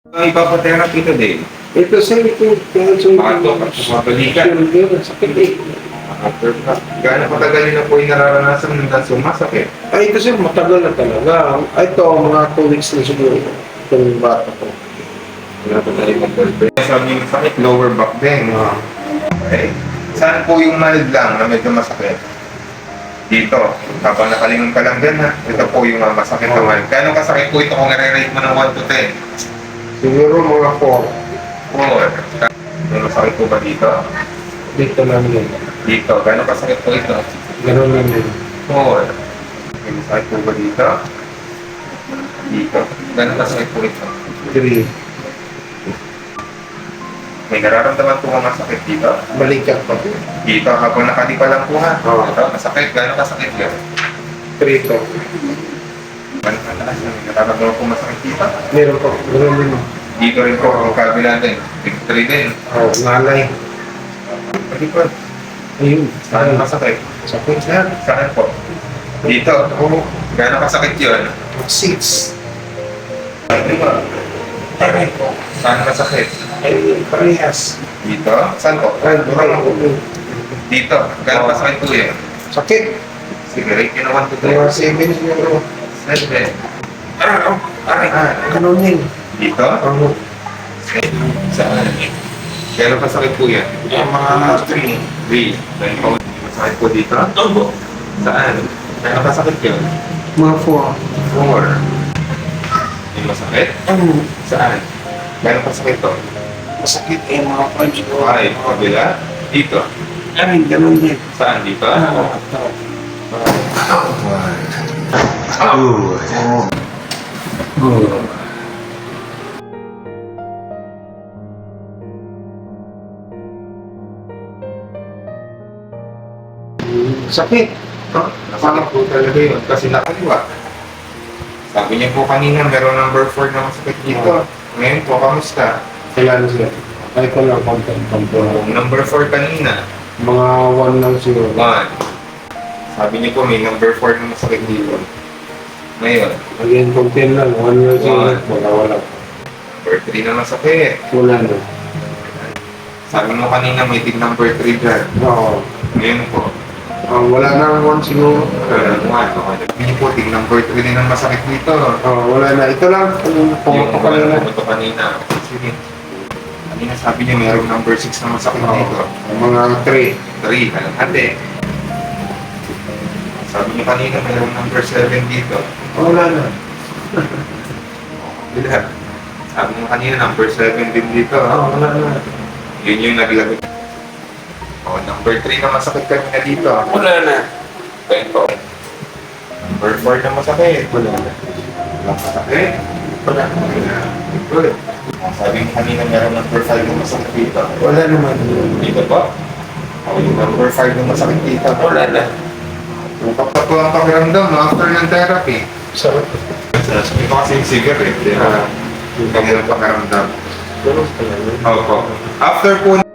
Ang ipapatherapy ko din. Ito sir, ito. Mabalikan. Sakit eh. Gaano katagal na po yung nararanasan ng sumasakit? Ay, ito sir, matagal na talaga. Ay, ito, mga 2 weeks na siguro. Itong bata ko. Wala po tayo mag-girlfriend. Sabi yung sakit, lower back din. Okay. Saan po yung mild lang na medyo masakit? Dito. Habang nakalingon ka lang dyan ha. Ito po yung masakit na mild. Gaano kasakit po ito kung nare-rate mo ng 1 to 10? Siguro mga 4. 4. May masakit po ba dito? Dito lang yun. Dito. Gaano kasakit po ito? Ganun lang yun. 4. May masakit po ba dito? Dito. Gaano kasakit po ito? 3. May nararamdaman po mga masakit dito? Balikat pa. Dito, habang nakadipa lang po ha. Oo. Ito, masakit. Gaano kasakit yan? 3 to. Gaano kataas yan? May nararamdaman po masakit dito? Meron po. Ganun din. Dito rin po, ang kabila din. Big 3 din. Oh, ngalay. Palipad. Ayun. Saan masakit? Sakit sir. Saan po? Dito. Oo. Gaano kasakit yun? 6. Aray po. Saan masakit? Ay, parehas. Dito? Saan po? Ay, durang ako. Dito. Gaano kasakit po yun? Sakit. Sige, rate yun na 1 to 3. Mga 7 siguro. 7. Aray. Ganun din. Dito? Ang Saan? Gaano kasakit po yan? mga 3. 3. Then po, masakit po dito? Saan? Gaano kasakit yun? Mga 4. 4. May masakit? Saan? Gaano kasakit to? Masakit eh, mga 5 siguro. 5. Kabila? Dito? Ay, ganun din. Saan? Dito? Sakit. Nasakit po talaga yun kasi nakaliwa. Sabi niya po kanina meron number 4 na masakit dito. Ngayon po, kamusta? Kailan siya? Ay ko lang content. Kung number 4 kanina, Mga 1 lang siguro. 1. Sabi niya po may number 4 na masakit dito. Ngayon, Again, content lang. 1 lang siguro. Wala. number 3 na masakit. Wala na. Sabi mo kanina may tig number 3 dyan. Oo. Ngayon po, Wala na 1 siguro. Hindi po, tig number 3 din ang masakit dito. Wala na. Ito lang. Pumunta ka na. Pumunta kanina. Sige. Kanina sabi niya mayroong number 6 na masakit dito. Mga 3. 3, kalahati. Sabi niya kanina mayroong number 7 dito. Wala na. Bila. Sabi niya kanina number 7 din dito. Wala na. Yun yung naglagay. Number 3 na masakit kanina dito. Wala na. Ito. Number 4 na masakit. Wala na. Walang masakit. Wala. Good. Sabi niya kanina meron number 5 na masakit dito. Wala naman. Dito po. Yung number 5 na masakit dito. Wala na. Kung kapag ang pakiramdam after ng therapy. Sarap. Sabi ko kasi yung cigarette. Yung kanyang pakiramdam. Ganun talaga. Opo. After po